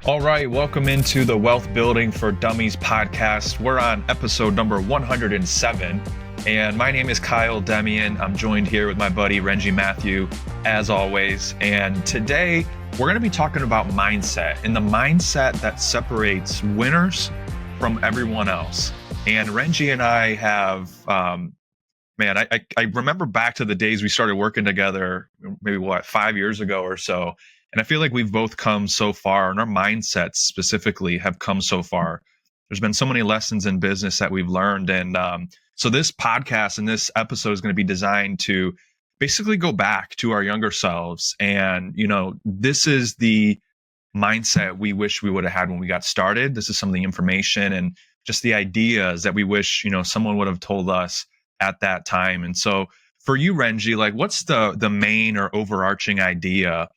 All right, welcome into the Wealth Building for Dummies podcast. We're on episode number 107, and my name is Kyle Demian. I'm joined here with my buddy Renji Matthew, as always. And today we're going to be talking about mindset and the mindset that separates winners from everyone else. And Renji and I have, I remember back to the days we started working together, maybe 5 years ago or so. And I feel like we've both come so far, and our mindsets specifically have come so far. There's been so many lessons in business that we've learned. And so this podcast and this episode is going to be designed to basically go back to our younger selves. And, this is the mindset we wish we would have had when we got started. This is some of the information and just the ideas that we wish, someone would have told us at that time. And so for you, Renji, like what's the main or overarching idea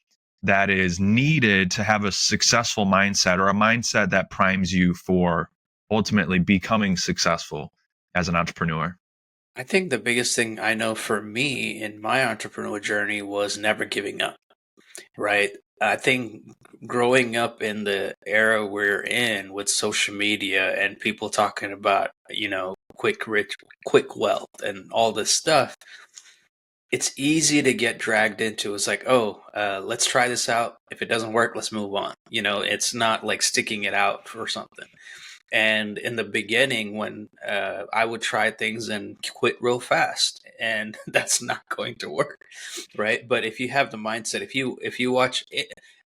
that is needed to have a successful mindset, or a mindset that primes you for ultimately becoming successful as an entrepreneur? I think the biggest thing I know for me in my entrepreneurial journey was never giving up, right? I think growing up in the era we're in with social media and people talking about, quick rich, quick wealth and all this stuff, it's easy to get dragged into. It's like, let's try this out. If it doesn't work, let's move on. It's not like sticking it out for something. And in the beginning, when I would try things and quit real fast, and that's not going to work, right? But if you have the mindset, if you watch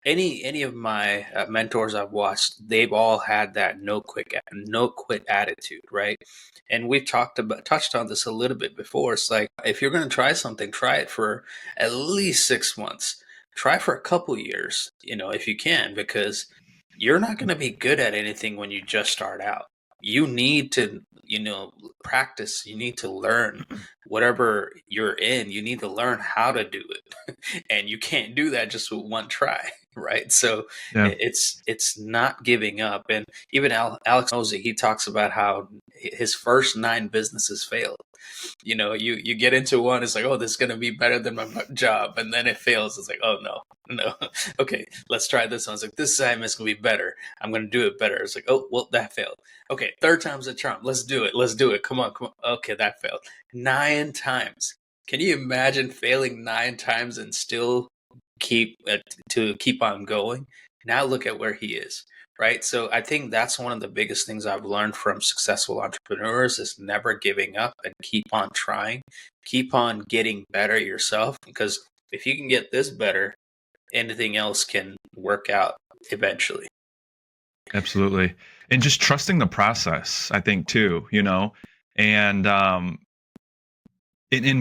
any of my mentors I've watched, they've all had that no quit attitude, right? And we've touched on this a little bit before. It's like, if you're going to try something, try it for at least 6 months. Try for a couple years, if you can, because you're not going to be good at anything when you just start out. You need to, practice. You need to learn whatever you're in. You need to learn how to do it. And you can't do that just with one try, right? So Yeah. it's not giving up. And even Alex Mosey, he talks about how his first 9 businesses failed. You get into one, it's like, oh, this is going to be better than my job. And then it fails. It's like, oh, no. Okay, let's try this one. It's like, this time it's going to be better. I'm going to do it better. It's like, oh, well, that failed. Okay, 3rd time's a charm. Let's do it. Come on. Okay, that failed. 9 times. Can you imagine failing 9 times and still keep on going? Now look at where he is. Right. So I think that's one of the biggest things I've learned from successful entrepreneurs is never giving up and keep on trying, keep on getting better yourself, because if you can get this better, anything else can work out eventually. Absolutely. And just trusting the process, I think too, and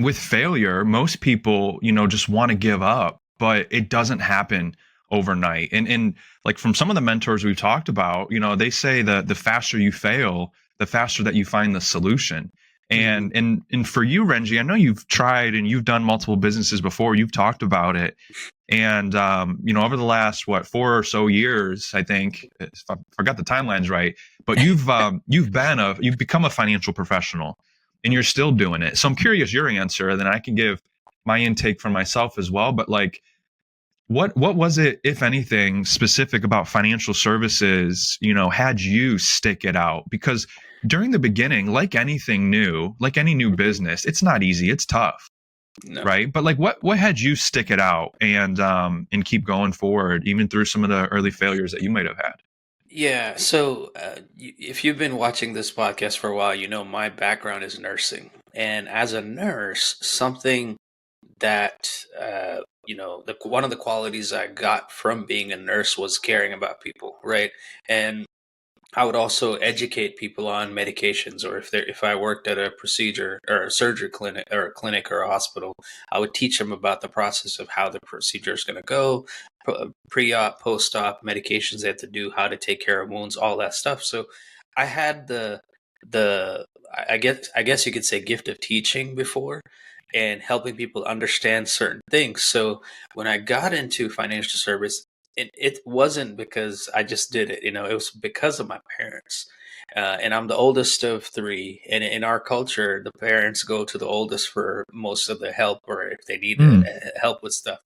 with failure, most people, just want to give up, but it doesn't happen overnight. And like from some of the mentors we've talked about, they say that the faster you fail, the faster that you find the solution. And and for you, Renji, I know you've tried and you've done multiple businesses before. You've talked about it, and over the last 4 or so years, I think, if I forgot the timelines right, but you've become a financial professional, and you're still doing it. So I'm curious your answer, and then I can give my intake for myself as well. But like, what was it, if anything, specific about financial services, had you stick it out? Because during the beginning, like anything new, like any new business, it's not easy. It's tough. No. Right. But like, what had you stick it out and keep going forward, even through some of the early failures that you might have had? Yeah. So if you've been watching this podcast for a while, my background is nursing. And as a nurse, something that, one of the qualities I got from being a nurse was caring about people, right? And I would also educate people on medications, or if I worked at a procedure or a surgery clinic or a hospital, I would teach them about the process of how the procedure is going to go, pre-op, post-op, medications they have to do, how to take care of wounds, all that stuff. So I had the I guess you could say gift of teaching before and helping people understand certain things. So when I got into financial service, it wasn't because I just did it, it was because of my parents. And I'm the oldest of three. And in our culture, the parents go to the oldest for most of the help, or if they need Mm, help with stuff.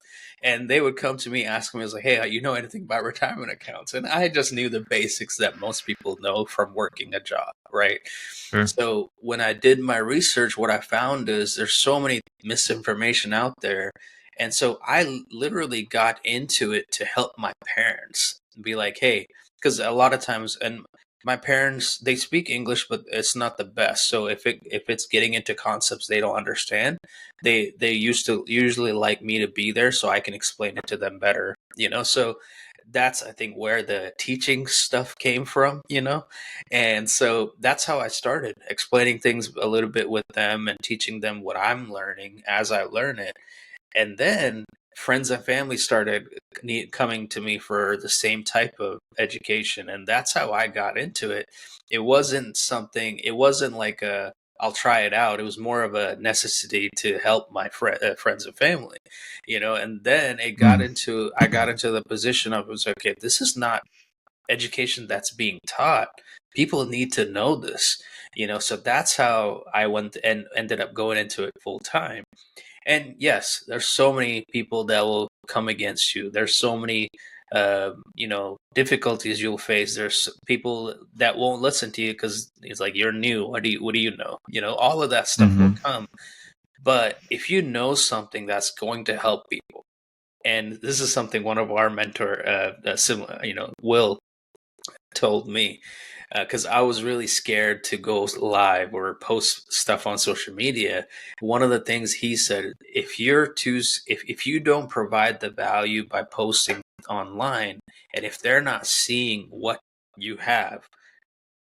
And they would come to me asking me, I was like, hey, you know anything about retirement accounts? And I just knew the basics that most people know from working a job, right? sure. So when I did my research, what I found is there's so many misinformation out there. And so I literally got into it to help my parents be like, hey, because a lot of times, and my parents, they speak English, but it's not the best. So if it's getting into concepts they don't understand, they used to usually like me to be there so I can explain it to them better, you know. So that's, I think, where the teaching stuff came from, you know. And so that's how I started explaining things a little bit with them and teaching them what I'm learning as I learn it. And then friends and family started coming to me for the same type of education. And that's how I got into it. It wasn't like a, I'll try it out. It was more of a necessity to help my friends and family, you know. And then Mm, I got into the position of, it was okay, this is not education that's being taught. People need to know this, you know. So that's how I went and ended up going into it full time. And yes, there's so many people that will come against you. There's so many, you know, difficulties you'll face. There's people that won't listen to you because it's like, you're new. What do you know? You know, all of that stuff will hmm come. But if you know something that's going to help people, and this is something one of our mentor, similar, you know, Will told me, because I was really scared to go live or post stuff on social media. One of the things he said, if you don't provide the value by posting online, and if they're not seeing what you have,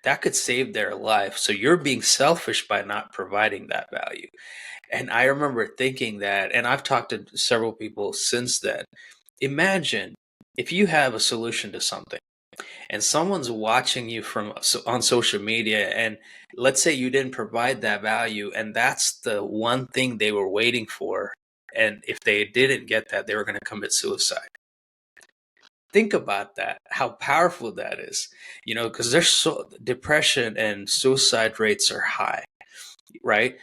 that could save their life. So you're being selfish by not providing that value. And I remember thinking that, and I've talked to several people since then. Imagine if you have a solution to something and someone's watching you from on social media, and let's say you didn't provide that value, and that's the one thing they were waiting for, and if they didn't get that, they were going to commit suicide. Think about that, how powerful that is, you know, because there's so depression and suicide rates are high, right?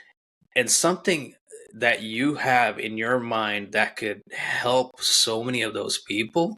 And something that you have in your mind that could help so many of those people,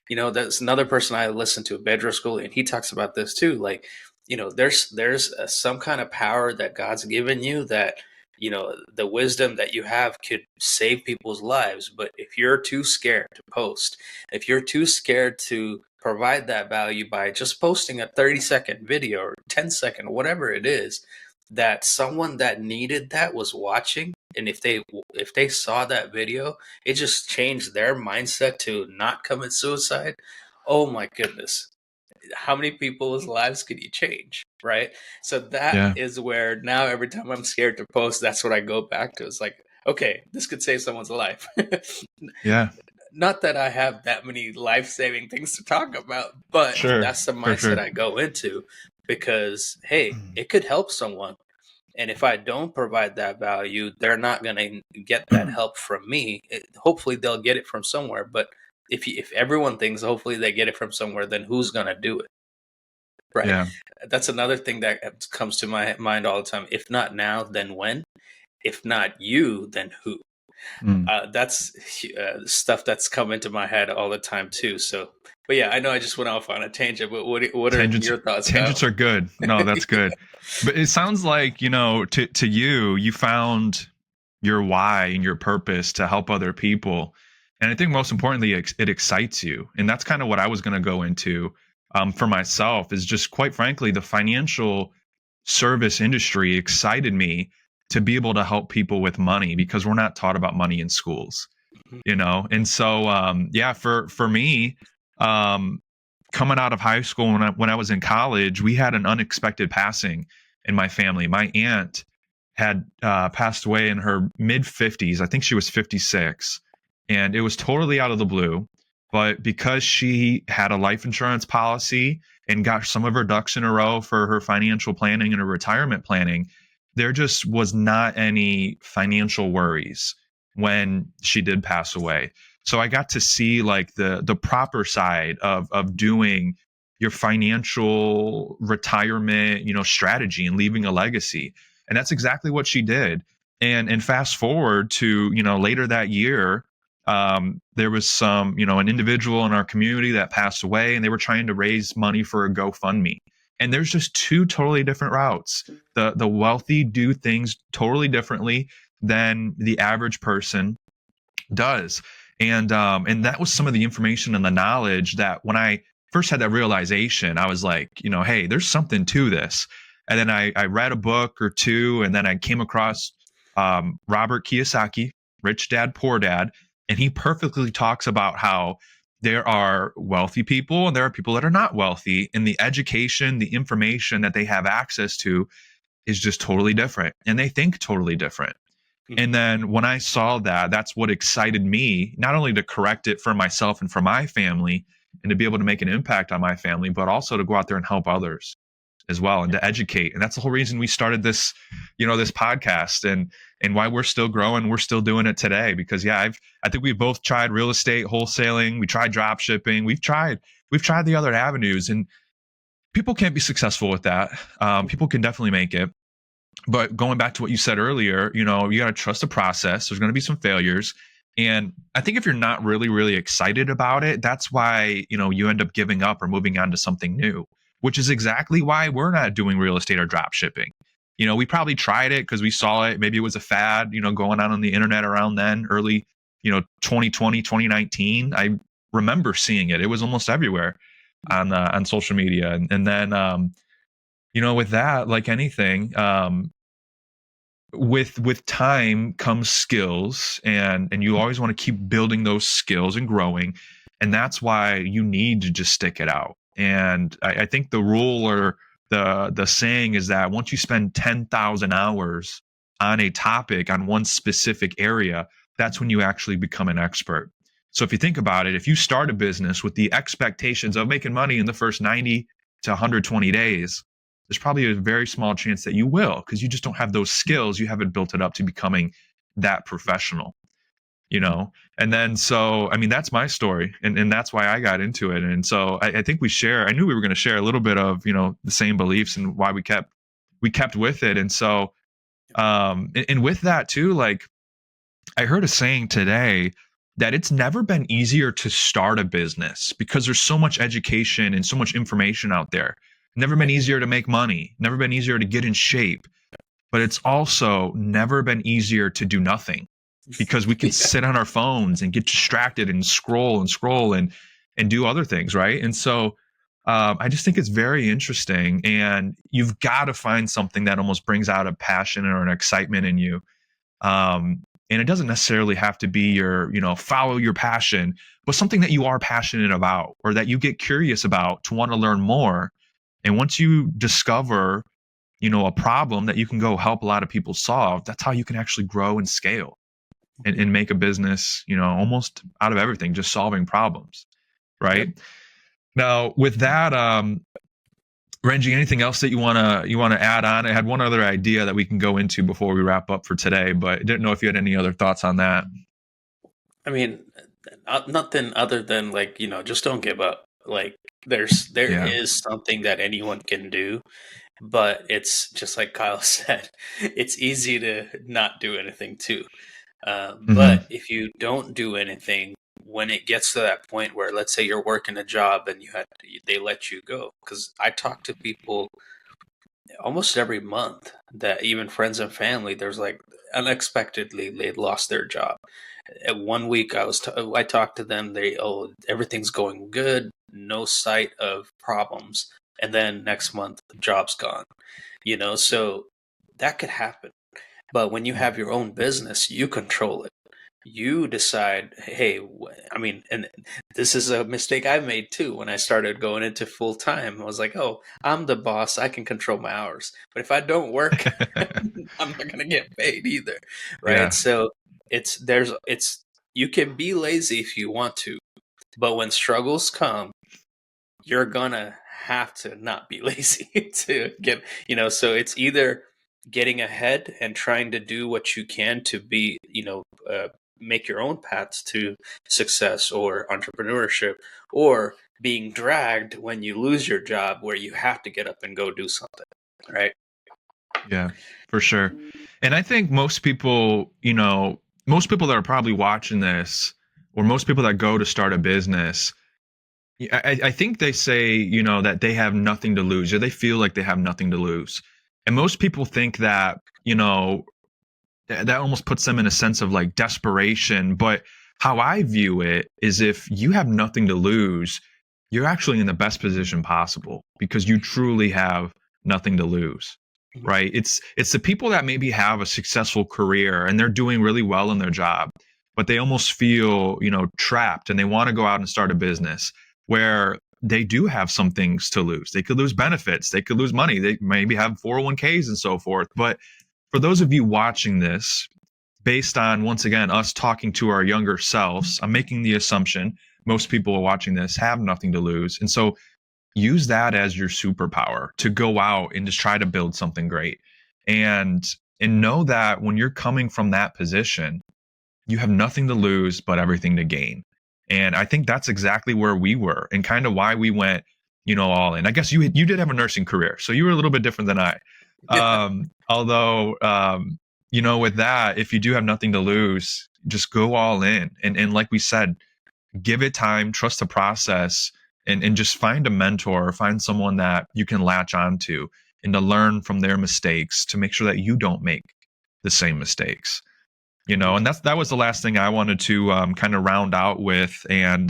you know. That's another person I listen to, Bedro School, and he talks about this too. Like, you know, there's some kind of power that God's given you, that, you know, the wisdom that you have could save people's lives. But if you're too scared to post, if you're too scared to provide that value by just posting a 30-second video or 10-second, whatever it is, that someone that needed that was watching, and if they saw that video, it just changed their mindset to not commit suicide. Oh my goodness, how many people's lives could you change, right? So that Yeah. is where now every time I'm scared to post, that's what I go back to. It's like, okay, this could save someone's life. Yeah. Not that I have that many life-saving things to talk about, but Sure. that's the For mindset sure. I go into, because hey, it could help someone. And if I don't provide that value, they're not going to get that help from me. Hopefully, they'll get it from somewhere. But if everyone thinks hopefully they get it from somewhere, then who's going to do it, right? Yeah. That's another thing that comes to my mind all the time. If not now, then when? If not you, then who? Mm. That's stuff that's come into my head all the time too. So, but yeah, I know I just went off on a tangent. But what are Tangents your thoughts, tangents Kyle? are good. No, that's good. But it sounds like, you know, to you, you found your why and your purpose to help other people. And I think most importantly, it excites you. And that's kind of what I was going to go into for myself, is just quite frankly, the financial service industry excited me to be able to help people with money, because we're not taught about money in schools, you know. And so yeah, for me, um coming out of high school, when I was in college, we had an unexpected passing in my family. My aunt had passed away in her mid 50s. I think she was 56, and it was totally out of the blue. But because she had a life insurance policy and got some of her ducks in a row for her financial planning and her retirement planning, there just was not any financial worries when she did pass away. So I got to see like the proper side of doing your financial retirement, strategy and leaving a legacy. And that's exactly what she did. And fast forward to, later that year, there was an individual in our community that passed away, and they were trying to raise money for a GoFundMe. And there's just two totally different routes. The wealthy do things totally differently than the average person does. And that was some of the information and the knowledge that when I first had that realization, I was like, hey, there's something to this. And then I read a book or two, and then I came across Robert Kiyosaki, Rich Dad, Poor Dad, and he perfectly talks about how there are wealthy people and there are people that are not wealthy, and the education, the information that they have access to is just totally different, and they think totally different. Mhm. And then when I saw that, that's what excited me, not only to correct it for myself and for my family and to be able to make an impact on my family, but also to go out there and help others as well and to educate. And that's the whole reason we started this, this podcast, and why we're still growing. We're still doing it today because I think we've both tried real estate, wholesaling. We tried drop shipping. We've tried the other avenues, and people can't be successful with that. People can definitely make it, but going back to what you said earlier, you got to trust the process. There's going to be some failures. And I think if you're not really, really excited about it, that's why, you end up giving up or moving on to something new, which is exactly why we're not doing real estate or drop shipping. We probably tried it because we saw it. Maybe it was a fad, going on the internet around then, early, 2020, 2019. I remember seeing it. It was almost everywhere on social media. And then, with that, like anything, with time comes skills, and you always want to keep building those skills and growing, and that's why you need to just stick it out. And I think the rule or the saying is that once you spend 10,000 hours on a topic on one specific area, that's when you actually become an expert. So if you think about it, if you start a business with the expectations of making money in the first 90 to 120 days, there's probably a very small chance that you will, because you just don't have those skills. You haven't built it up to becoming that professional, you know? And then, so, I mean, that's my story, and that's why I got into it. And so I think I knew we were going to share a little bit of, the same beliefs and why we kept with it. And so, and with that too, like, I heard a saying today that it's never been easier to start a business because there's so much education and so much information out there. Never been easier to make money, never been easier to get in shape, but it's also never been easier to do nothing because we can Yeah. sit on our phones and get distracted and scroll and do other things, right? And so I just think it's very interesting, and you've got to find something that almost brings out a passion or an excitement in you. And it doesn't necessarily have to be follow your passion, but something that you are passionate about or that you get curious about to want to learn more. And once you discover, a problem that you can go help a lot of people solve, that's how you can actually grow and scale and make a business, almost out of everything, just solving problems. Yep. Right. Now, with that, Renji, anything else that you wanna add on? I had one other idea that we can go into before we wrap up for today, but I didn't know if you had any other thoughts on that. I mean, nothing other than like, just don't give up. Like there Yeah. is something that anyone can do, but it's just like Kyle said, it's easy to not do anything too. Hmm. But if you don't do anything, when it gets to that point where, let's say you're working a job and they let you go, because I talk to people almost every month that even friends and family, there's like unexpectedly they lost their job. At 1 week, I talked to them. Everything's going good, no sight of problems, and then next month, the job's gone. So that could happen. But when you have your own business, you control it. You decide, hey, I mean, and this is a mistake I made too when I started going into full time. I was like, oh, I'm the boss. I can control my hours. But if I don't work, I'm not going to get paid either. Right. Yeah. So you can be lazy if you want to, but when struggles come, you're gonna have to not be lazy to get, so it's either getting ahead and trying to do what you can to be, make your own paths to success or entrepreneurship, or being dragged when you lose your job where you have to get up and go do something, right? Yeah, for sure. And I think most people, most people that are probably watching this, or most people that go to start a business, I think they say, that they have nothing to lose, or they feel like they have nothing to lose. And most people think that, that almost puts them in a sense of like desperation. But how I view it is, if you have nothing to lose, you're actually in the best position possible, because you truly have nothing to lose. Right? It's the people that maybe have a successful career and they're doing really well in their job, but they almost feel, trapped, and they want to go out and start a business where they do have some things to lose. They could lose benefits, they could lose money, they maybe have 401ks and so forth. But for those of you watching this, based on, once again, us talking to our younger selves, I'm making the assumption most people watching this have nothing to lose. And so use that as your superpower to go out and just try to build something great. And know that when you're coming from that position, you have nothing to lose but everything to gain. And I think that's exactly where we were, and kind of why we went, all in. I guess you did have a nursing career, so you were a little bit different than I. Although, with that, if you do have nothing to lose, just go all in. And like we said, give it time, trust the process, and just find a mentor, or find someone that you can latch onto, and to learn from their mistakes to make sure that you don't make the same mistakes. And that was the last thing I wanted to kind of round out with, and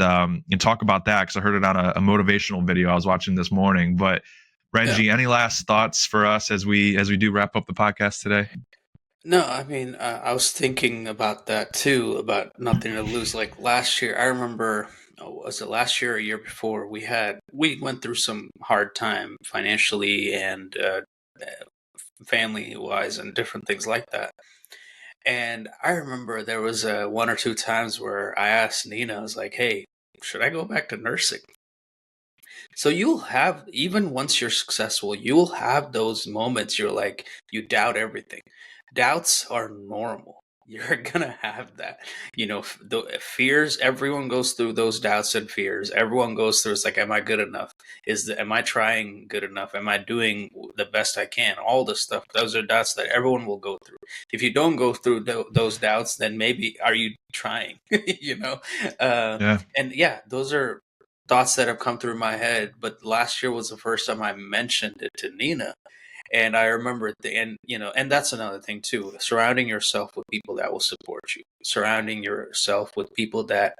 talk about that, because I heard it on a motivational video I was watching this morning. But Yeah. Renji, any last thoughts for us as we do wrap up the podcast today? No, I mean, I was thinking about that too, about nothing to lose. Like last year, I remember, was it last year or a year before? We went through some hard time financially and family wise and different things like that. And I remember there was one or two times where I asked Nina, I was like, "Hey, should I go back to nursing?" So you'll have, even once you're successful, you'll have those moments you're like, you doubt everything. Doubts are normal. You're gonna have that. The fears, everyone goes through those doubts and fears. Everyone goes through, it's like, am I good enough? Am I trying good enough? Am I doing the best I can? All this stuff. Those are doubts that everyone will go through. If you don't go through those doubts, then maybe are you trying? you know? Uh, Yeah. and yeah, those are thoughts that have come through my head. But last year was the first time I mentioned it to Nina. And I remember at the end, and that's another thing too, surrounding yourself with people that will support you, surrounding yourself with people that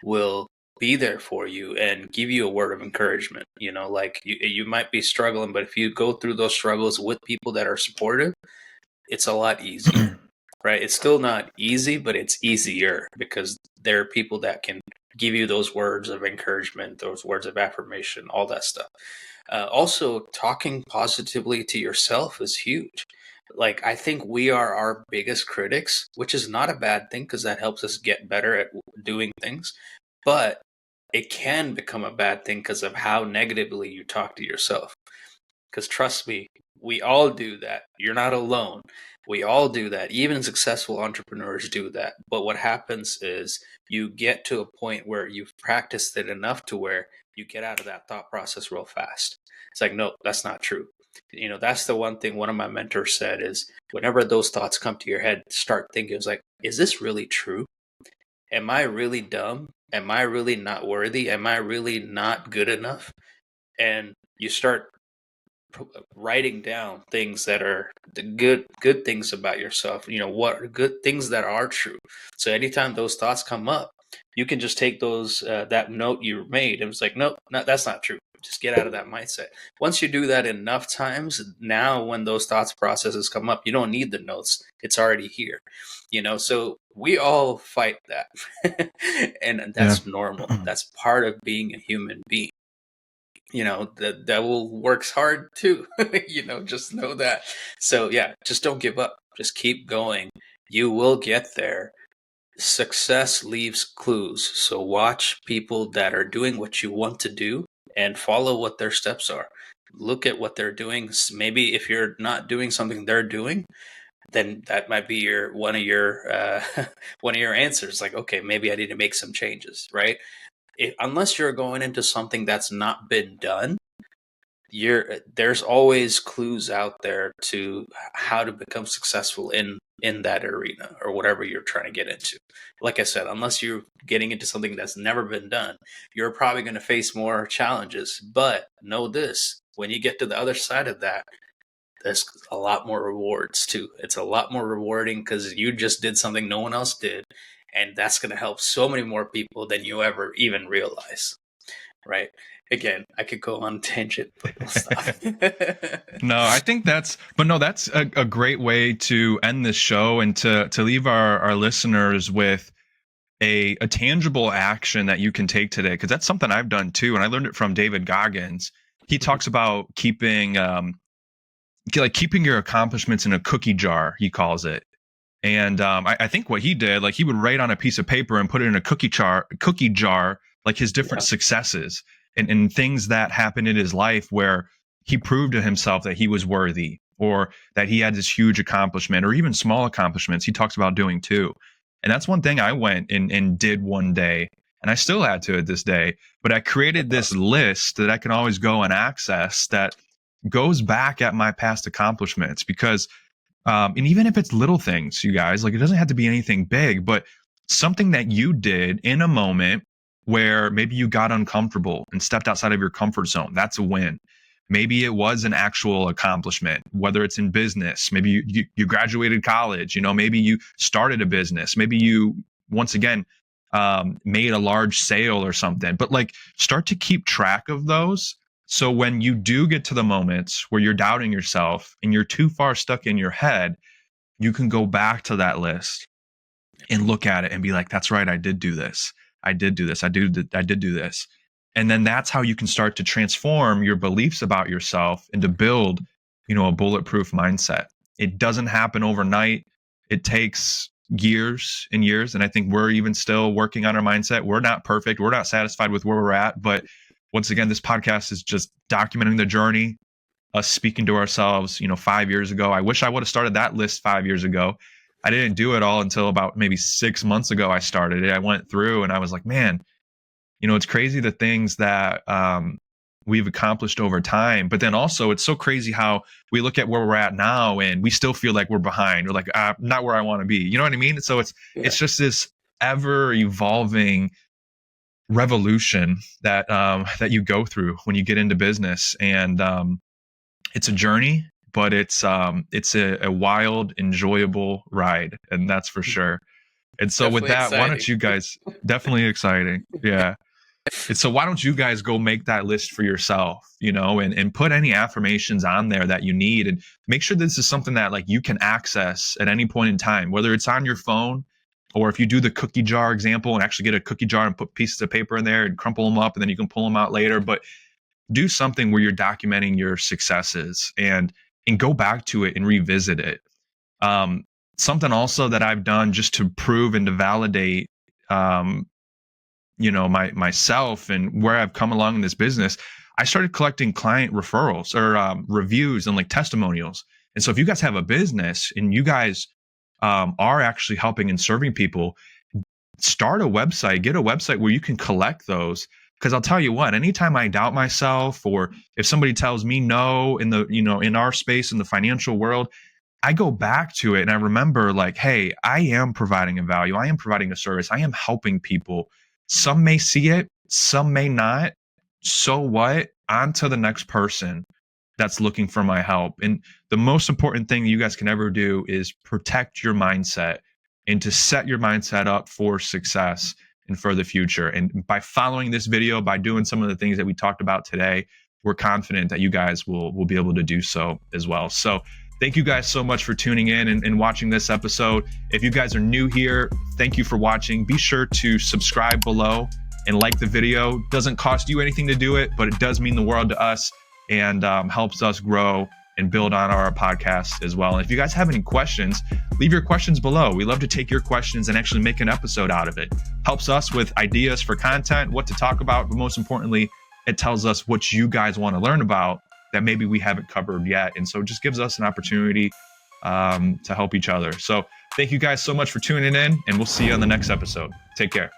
will be there for you and give you a word of encouragement. Like you might be struggling, but if you go through those struggles with people that are supportive, it's a lot easier, right? It's still not easy, but it's easier because there are people that can give you those words of encouragement, those words of affirmation, all that stuff. Also, talking positively to yourself is huge. Like, I think we are our biggest critics, which is not a bad thing because that helps us get better at doing things. But it can become a bad thing because of how negatively you talk to yourself. Because trust me, we all do that. You're not alone. We all do that. Even successful entrepreneurs do that. But what happens is you get to a point where you've practiced it enough to where you get out of that thought process real fast. It's like, no, that's not true. That's the one thing one of my mentors said is whenever those thoughts come to your head, start thinking, it's like, is this really true? Am I really dumb? Am I really not worthy? Am I really not good enough? And you start writing down things that are the good things about yourself, what are good things that are true. So anytime those thoughts come up, you can just take those that note you made and it's like, nope, that's not true. Just get out of that mindset. Once you do that enough times, now when those thoughts processes come up, you don't need the notes, it's already here. So we all fight that. And Yeah. that's normal, that's part of being a human being. The devil works hard too. Just know that. So yeah, just don't give up, just keep going. You will get there. Success leaves clues, so watch people that are doing what you want to do and follow what their steps are. Look at what they're doing. Maybe if you're not doing something they're doing, then that might be one of your one of your answers, like, okay, maybe I need to make some changes, right? unless you're going into something that's not been done, there's always clues out there to how to become successful in that arena or whatever you're trying to get into. Like I said, unless you're getting into something that's never been done, you're probably going to face more challenges. But know this, when you get to the other side of that, there's a lot more rewards too. It's a lot more rewarding because you just did something no one else did, and that's going to help so many more people than you ever even realize. Right. Again, I could go on tangent, but we'll stop. No, I think that's a great way to end this show and to leave our listeners with a tangible action that you can take today, because that's something I've done too, and I learned it from David Goggins. He talks about keeping keeping your accomplishments in a cookie jar, he calls it. And I think what he did, like he would write on a piece of paper and put it in a cookie jar, like his different successes and things that happened in his life where he proved to himself that he was worthy, or that he had this huge accomplishment, or even small accomplishments he talks about doing too. And that's one thing I went and did one day, and I still add to it this day. But I created this list that I can always go and access that goes back at my past accomplishments, because and even if it's little things, you guys, like it doesn't have to be anything big, but something that you did in a moment where maybe you got uncomfortable and stepped outside of your comfort zone, that's a win. Maybe it was an actual accomplishment, whether it's in business, maybe you graduated college, maybe you started a business, maybe you, once again, made a large sale or something. But like, start to keep track of those. So when you do get to the moments where you're doubting yourself and you're too far stuck in your head, you can go back to that list and look at it and be like, that's right, I did do this. I did do this. I did do this. And then that's how you can start to transform your beliefs about yourself and to build, a bulletproof mindset. It doesn't happen overnight. It takes years and years. And I think we're even still working on our mindset. We're not perfect. We're not satisfied with where we're at. But once again, this podcast is just documenting the journey, us speaking to ourselves, 5 years ago. I wish I would have started that list 5 years ago. I didn't do it all until about maybe 6 months ago. I started it. I went through and I was like, man, it's crazy the things that we've accomplished over time. But then also it's so crazy how we look at where we're at now and we still feel like we're behind. We're like, not where I want to be. You know what I mean? So it's just this ever evolving revolution that you go through when you get into business. And it's a journey, but it's a wild, enjoyable ride. And that's for sure. And so definitely with that, exciting. Why don't you guys, definitely exciting. Yeah. And so why don't you guys go make that list for yourself, and put any affirmations on there that you need, and make sure this is something that like you can access at any point in time, whether it's on your phone, or if you do the cookie jar example and actually get a cookie jar and put pieces of paper in there and crumple them up and then you can pull them out later. But do something where you're documenting your successes and go back to it and revisit it. Something also that I've done just to prove and to validate, myself and where I've come along in this business, I started collecting client referrals or reviews and like testimonials. And so if you guys have a business and you guys are actually helping and serving people, start a website, get a website where you can collect those. Because I'll tell you what, anytime I doubt myself, or if somebody tells me no in the, in our space in the financial world, I go back to it and I remember like, hey, I am providing a value. I am providing a service. I am helping people. Some may see it, some may not. So what? On to the next person that's looking for my help. And the most important thing you guys can ever do is protect your mindset and to set your mindset up for success and for the future. And by following this video, by doing some of the things that we talked about today, we're confident that you guys will be able to do so as well. So thank you guys so much for tuning in and watching this episode. If you guys are new here, thank you for watching. Be sure to subscribe below and like the video. Doesn't cost you anything to do it, but it does mean the world to us and helps us grow and build on our podcast as well. And if you guys have any questions, leave your questions below. We love to take your questions and actually make an episode out of it. Helps us with ideas for content, what to talk about, but most importantly, it tells us what you guys want to learn about that maybe we haven't covered yet. And so it just gives us an opportunity to help each other. So thank you guys so much for tuning in, and we'll see you on the next episode. Take care.